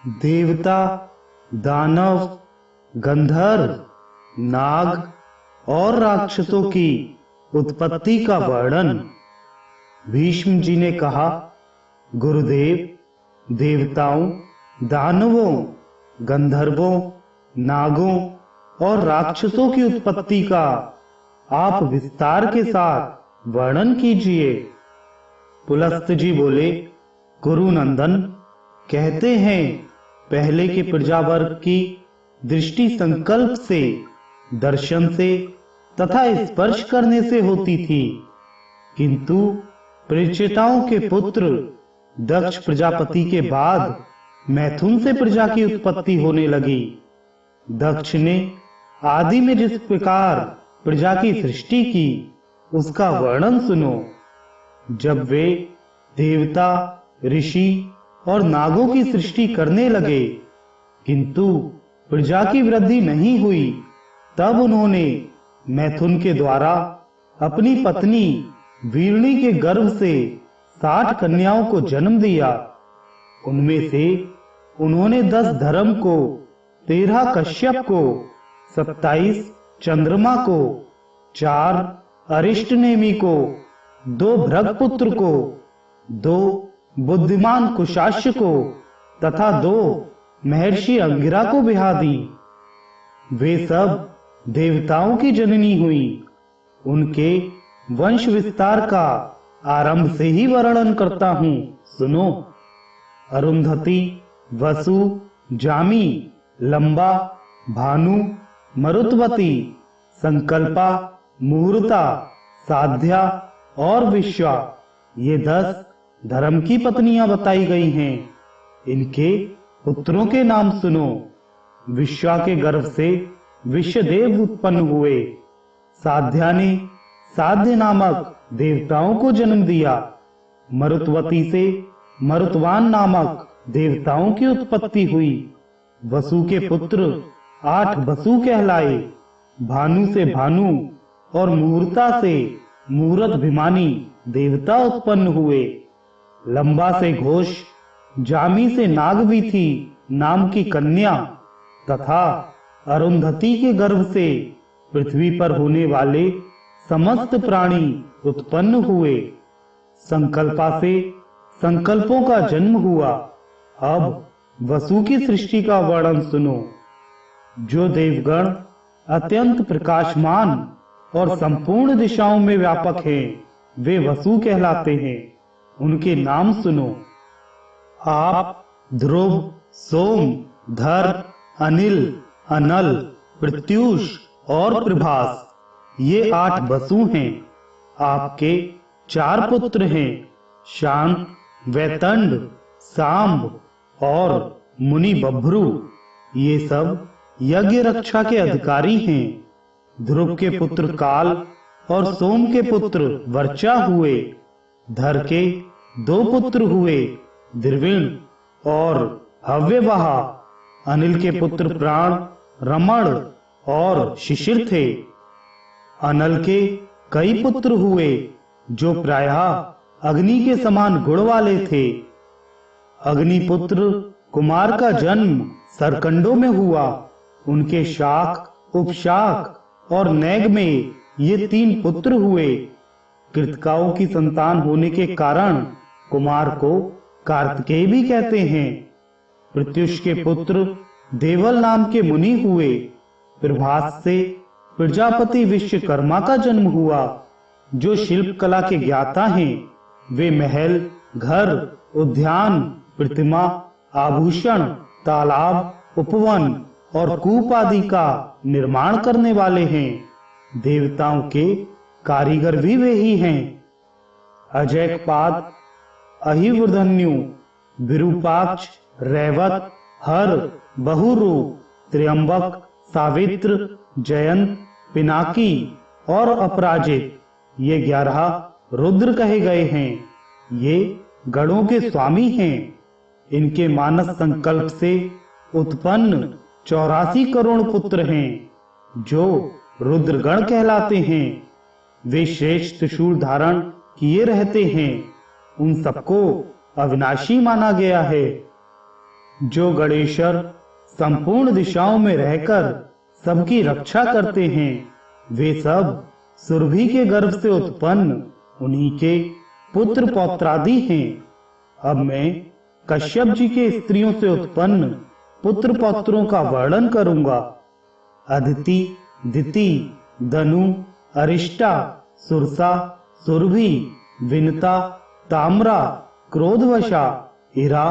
देवता, दानव, गंधर्व, नाग और राक्षसों की उत्पत्ति का वर्णन। भीष्म जी ने कहा, गुरुदेव, देवताओं, दानवों, गंधर्वों, नागों और राक्षसों की उत्पत्ति का आप विस्तार के साथ वर्णन कीजिए। पुलस्त जी बोले, गुरुनंदन, कहते हैं पहले के प्रजावर्ग की दृष्टि संकल्प से, दर्शन से तथा स्पर्श करने से होती थी, किंतु प्रचेताओं के पुत्र दक्ष प्रजापति के बाद मैथुन से प्रजा की उत्पत्ति होने लगी। दक्ष ने आदि में जिस प्रकार प्रजा की सृष्टि की, उसका वर्णन सुनो। जब वे देवता, ऋषि और नागों की सृष्टि करने लगे, किंतु प्रजा की वृद्धि नहीं हुई, तब उन्होंने मैथुन के द्वारा अपनी पत्नी वीरणी के गर्भ से 60 कन्याओं को जन्म दिया। उनमें से उन्होंने 10 धर्म को, 13 कश्यप को, 27 चंद्रमा को, 4 अरिष्टनेमि को, 2 भृगपुत्र को, 2 बुद्धिमान कुशाश्य को तथा 2 महर्षि अंगिरा को ब्याह दी। वे सब देवताओं की जननी हुई। उनके वंश विस्तार का आरंभ से ही वर्णन करता हूं, सुनो। अरुंधति, वसु, जामी, लंबा, भानु, मरुत्वती, संकल्पा, मुहूर्ता, साध्या और विश्वा, ये 10 धर्म की पत्नियां बताई गई हैं। इनके पुत्रों के नाम सुनो। विश्वा के गर्भ से विश्वदेव उत्पन्न हुए। साध्या ने साध्य नामक देवताओं को जन्म दिया। मरुत्वती से मरुत्वान नामक देवताओं की उत्पत्ति हुई। वसु के पुत्र 8 वसु कहलाए। भानु से भानु और मुहूर्ता से मुहूर्तभिमानी देवता उत्पन्न हुए। लंबा से घोष, जामी से नागवीथी नाम की कन्या तथा अरुंधति के गर्भ से पृथ्वी पर होने वाले समस्त प्राणी उत्पन्न हुए। संकल्पा से संकल्पों का जन्म हुआ। अब वसु की सृष्टि का वर्णन सुनो। जो देवगण अत्यंत प्रकाशमान और संपूर्ण दिशाओं में व्यापक हैं, वे वसु कहलाते हैं। उनके नाम सुनो। आप, ध्रुव, सोम, धर, अनिल, अनल, प्रत्यूष और प्रभास, ये 8 वसु हैं। आपके 4 पुत्र हैं, शांत, वैतंड, सांब और मुनि बभ्रु। ये सब यज्ञ रक्षा के अधिकारी हैं। ध्रुव के पुत्र काल और सोम के पुत्र वर्चा हुए। धर के 2 पुत्र हुए, द्रविण और हव्यवाह। अनिल के पुत्र प्राण, रमण और शिशिर थे। अनल के कई पुत्र हुए, जो प्रायः अग्नि के समान गुण वाले थे। अग्निपुत्र कुमार का जन्म सरकंडों में हुआ। उनके शाक, उपशाक और नैग में ये 3 पुत्र हुए। कृतकाओं की संतान होने के कारण कुमार को कार्तिकेय भी कहते हैं। प्रत्युष के पुत्र देवल नाम के मुनि हुए। प्रभास से प्रजापति विश्वकर्मा का जन्म हुआ, जो शिल्प कला के ज्ञाता हैं। वे महल, घर, उद्यान, प्रतिमा, आभूषण, तालाब, उपवन और कूप आदि का निर्माण करने वाले हैं। देवताओं के कारीगर भी वे ही हैं। अजैकपाद, अहिवृधन्यु, विरूपाक्ष, रैवत, हर, बहुरू, त्र्यंबक, सावित्र, जयंत, पिनाकी और अपराजित, ये 11 रुद्र कहे गए हैं। ये गणों के स्वामी हैं। इनके मानस संकल्प से उत्पन्न 84 करोड़ पुत्र हैं, जो रुद्रगण कहलाते हैं। वे श्रेष्ठ त्रिशूल धारण किए रहते हैं। उन सबको अविनाशी माना गया है। जो गणेश्वर संपूर्ण दिशाओं में रहकर सबकी रक्षा करते हैं, वे सब सुरभि के गर्भ से उत्पन्न उन्हीं के पुत्र पौत्रादि हैं। अब मैं कश्यप जी के स्त्रियों से उत्पन्न पुत्र पौत्रों का वर्णन करूंगा। अदिति, दिति, दनु, अरिष्टा, सुरसा, सुरभि, विनता, ताम्रा, क्रोधवशा, इरा,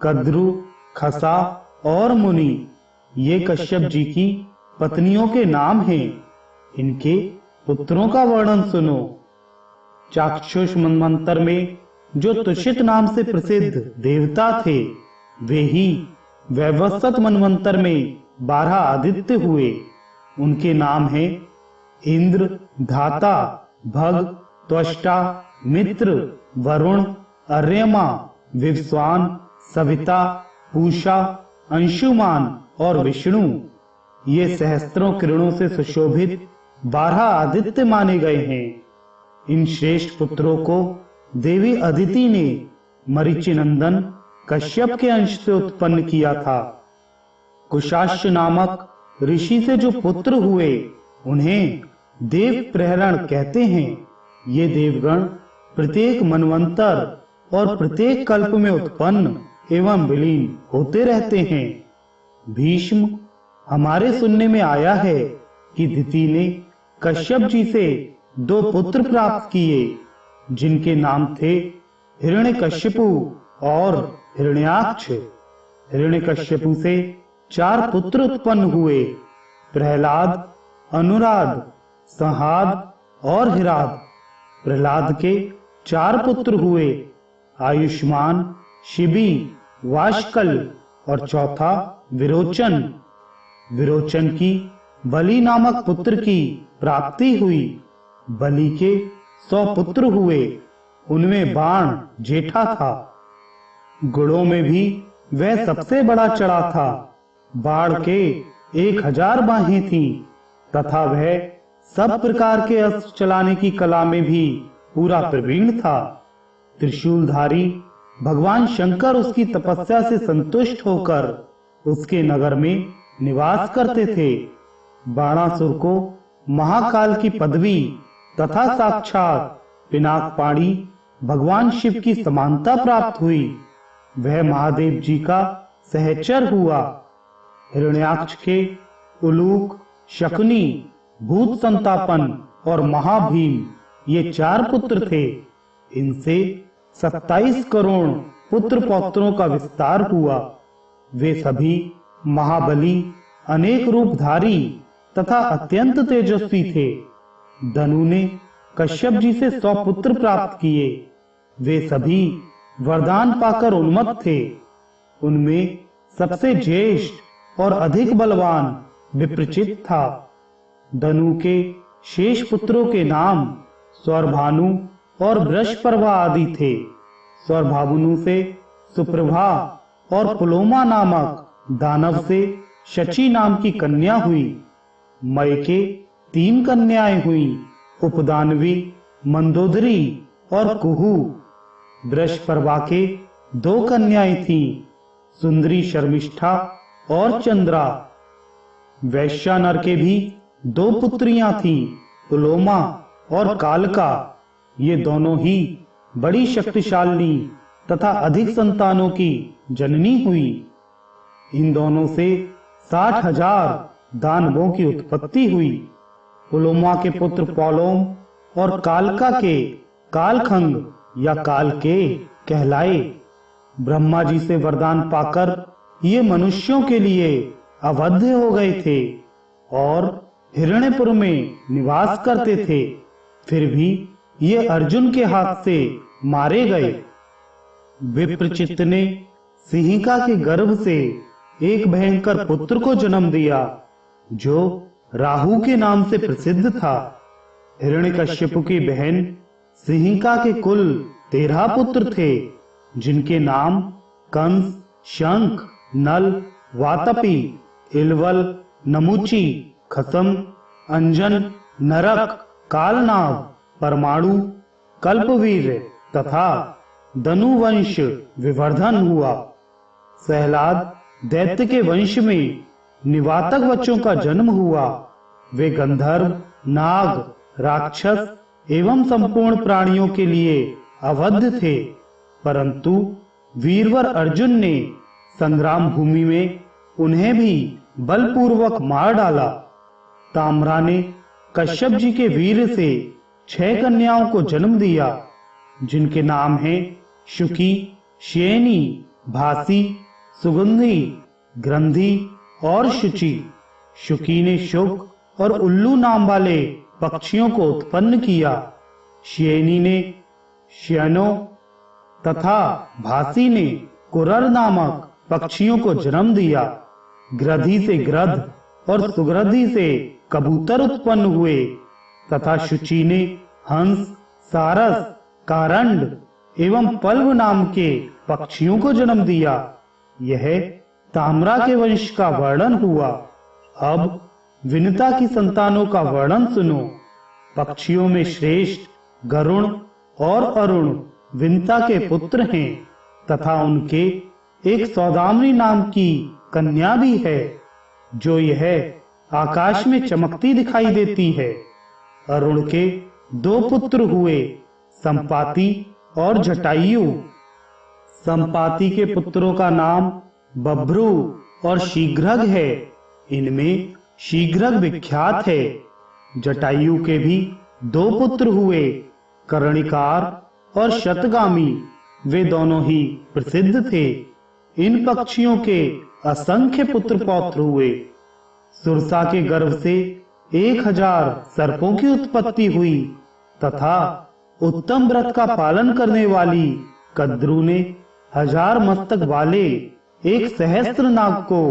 कद्रु, खसा और मुनि, ये कश्यप जी की पत्नियों के नाम हैं। इनके पुत्रों का वर्णन सुनो। चाक्षुष मनवंतर में जो तुषित नाम से प्रसिद्ध देवता थे, वे ही वैवस्वत मनवंतर में 12 आदित्य हुए। उनके नाम हैं इंद्र, धाता, भग, त्वष्टा, मित्र, वरुण, अर्यमा, विवस्वान, सविता, पूषा, अंशुमान और विष्णु। ये सहस्त्रों किरणों से सुशोभित 12 आदित्य माने गए हैं। इन श्रेष्ठ पुत्रों को देवी अदिति ने मरीचि नंदन कश्यप के अंश से उत्पन्न किया था। कुशाश्व नामक ऋषि से जो पुत्र हुए, उन्हें देव प्रहरण कहते हैं। ये देवगण प्रत्येक मनवंतर और प्रत्येक कल्प में उत्पन्न एवं विलीन होते रहते हैं। भीष्म, हमारे सुनने में आया है कि दिति ने कश्यप जी से 2 पुत्र प्राप्त किए, जिनके नाम थे हिरण्यकश्यपु और हिरण्याक्ष। हिरण्यकश्यपु से 4 पुत्र उत्पन्न हुए, प्रहलाद, अनुराध, संहाद और हिराद। प्रहलाद के 4 पुत्र हुए, आयुष्मान, शिबी, वाशकल और चौथा विरोचन। विरोचन की बलि नामक पुत्र की प्राप्ति हुई। बलि के 100 पुत्र हुए, उनमें बाण जेठा था। गुणों में भी वह सबसे बड़ा चढ़ा था। बाण के 1000 बाहें थीं तथा वह सब प्रकार के अस्त्र चलाने की कला में भी पूरा प्रवीण था। त्रिशूलधारी भगवान शंकर उसकी तपस्या से संतुष्ट होकर उसके नगर में निवास करते थे। बाणासुर को महाकाल की पदवी तथा साक्षात पिनाकपाणी भगवान शिव की समानता प्राप्त हुई। वह महादेव जी का सहचर हुआ। हिरण्याक्ष के उलूक, शकुनी, भूत संतापन और महाभीम ये 4 पुत्र थे। इनसे 27 करोड़ पुत्र पौत्रों का विस्तार हुआ। वे सभी महाबली, अनेक रूपधारी तथा अत्यंत तेजस्वी थे। धनु ने कश्यप जी से 100 पुत्र प्राप्त किए। वे सभी वरदान पाकर उन्मत्त थे। उनमें सबसे ज्येष्ठ और अधिक बलवान विप्रचित था। धनु के शेष पुत्रों के नाम स्वरभानु और वृषपर्वा आदि थे। स्वरभानु से सुप्रभा और पुलोमा नामक दानव से शची नाम की कन्या हुई। मय के 3 कन्याएं हुई, उपदानवी, मंदोदरी और कुहू। वृषपर्वा के 2 कन्याएं थीं, सुंदरी शर्मिष्ठा और चंद्रा। वैश्यानर के भी 2 पुत्रियां थीं, पुलोमा और कालका। ये दोनों ही बड़ी शक्तिशाली तथा अधिक संतानों की जननी हुई। इन दोनों से 60,000 दानवों की उत्पत्ति हुई। पुलोमा के पुत्र पौलोम और कालका के कालखंग या कालके कहलाए। ब्रह्मा जी से वरदान पाकर ये मनुष्यों के लिए अवध्य हो गए थे और हिरण्यपुर में निवास करते थे। फिर भी ये अर्जुन के हाथ से मारे गए। विप्रचित्त ने सिंहिका के गर्भ से एक भयंकर पुत्र को जन्म दिया, जो राहु के नाम से प्रसिद्ध था। हिरण्यकश्यप की बहन सिंहिका के कुल 13 पुत्र थे, जिनके नाम कंस, शंख, नल, वातपी, इलवल, नमुची, खसम, अंजन, नरक, कालनाग, परमाणु, कल्पवीर तथा धनुवंश विवर्धन हुआ। सहलाद दैत्य के वंश में निवातक बच्चों का जन्म हुआ। वे गंधर्व, नाग, राक्षस एवं संपूर्ण प्राणियों के लिए अवध्य थे, परंतु वीरवर अर्जुन ने संग्राम भूमि में उन्हें भी बलपूर्वक मार डाला। ताम्रा ने कश्यप जी के वीर से 6 कन्याओं को जन्म दिया, जिनके नाम हैं शुकी, श्येनी, भासी, सुगंधी, ग्रंथि और शुचि। शुकी ने शुक और उल्लू नाम वाले पक्षियों को उत्पन्न किया। श्येनी ने श्यनो तथा भासी ने कुरर नामक पक्षियों को जन्म दिया। ग्रधि से ग्रध और सुग्रधि से कबूतर उत्पन्न हुए तथा शुचि ने हंस, सारस, कारंड एवं पल्व नाम के पक्षियों को जन्म दिया। यह ताम्रा के वंश का वर्णन हुआ। अब विनता की संतानों का वर्णन सुनो। पक्षियों में श्रेष्ठ गरुण और अरुण विनता के पुत्र हैं तथा उनके एक सौदामिनी नाम की कन्या भी है, जो यह आकाश में चमकती दिखाई देती है। अरुण के 2 पुत्र हुए, संपाति और जटायु। संपाति के पुत्रों का नाम बभ्रू और शीघ्रग है। इनमें शीघ्रग विख्यात है। जटायु के भी 2 पुत्र हुए, कर्णिकार और शतगामी। वे दोनों ही प्रसिद्ध थे। इन पक्षियों के असंख्य पुत्र पौत्र हुए। सुरसा के गर्भ से 1000 सर्पों की उत्पत्ति हुई तथा उत्तम व्रत का पालन करने वाली कद्रू ने 1000 मस्तक वाले एक सहस्त्र नाग को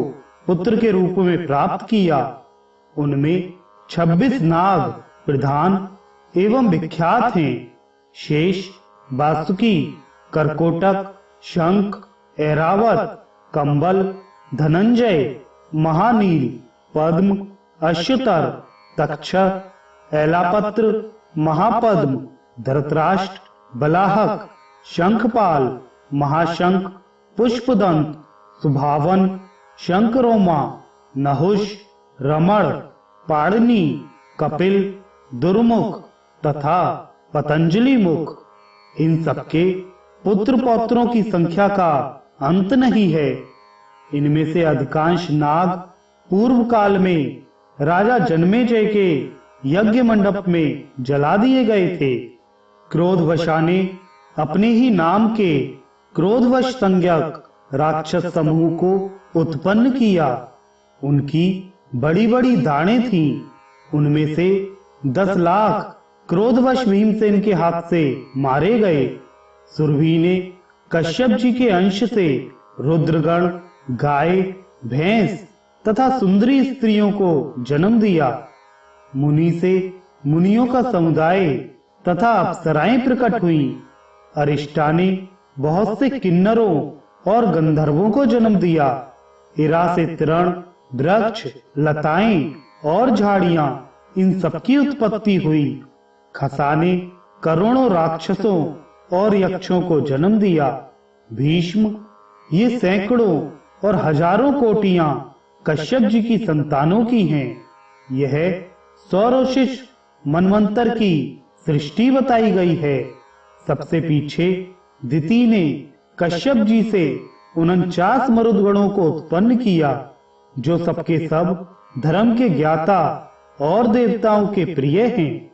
पुत्र के रूप में प्राप्त किया। उनमें 26 नाग प्रधान एवं विख्यात हैं। शेष, वासुकी, करकोटक, शंख, ऐरावत, कंबल, धनंजय, महानील, पद्म, अश्वतर, तक्षक, ऐलापत्र, महापद्म, धृतराष्ट्र, बलाहक, शंखपाल, महाशंख, पुष्पदंत, सुभावन, शंकरोमा, नहुष, रमण, पाणिनि, कपिल, दुर्मुख तथा पतंजलि मुख। इन सबके पुत्र पौत्रों की संख्या का अंत नहीं है। इनमें से अधिकांश नाग पूर्व काल में राजा जन्मेजय के यज्ञ मंडप में जला दिए गए थे। क्रोधवशा ने अपने ही नाम के क्रोधवश संज्ञक राक्षस समूह को उत्पन्न किया। उनकी बड़ी बड़ी दाढ़ें थीं। उनमें से 10 लाख क्रोधवश भीमसेन के हाथ से मारे गए। सुरभि ने कश्यप जी के अंश से रुद्रगण, गाय, भैंस तथा सुंदरी स्त्रियों को जन्म दिया। मुनि से मुनियों का समुदाय तथा अप्सराएं प्रकट हुई। अरिष्टा ने बहुत से किन्नरों और गंधर्वों को जन्म दिया। इरा से तृण, वृक्ष, लताएं और झाड़ियां, इन सबकी उत्पत्ति हुई। खसा ने करोड़ों राक्षसों और यक्षों को जन्म दिया। भीष्म, ये सैकड़ों और हजारों कोटियां कश्यप जी की संतानों की हैं। यह सौरोशिष मनवंतर की सृष्टि बताई गई है। सबसे पीछे दिति ने कश्यप जी से 49 मरुदगणों को उत्पन्न किया, जो सबके सब धर्म के ज्ञाता और देवताओं के प्रिय हैं।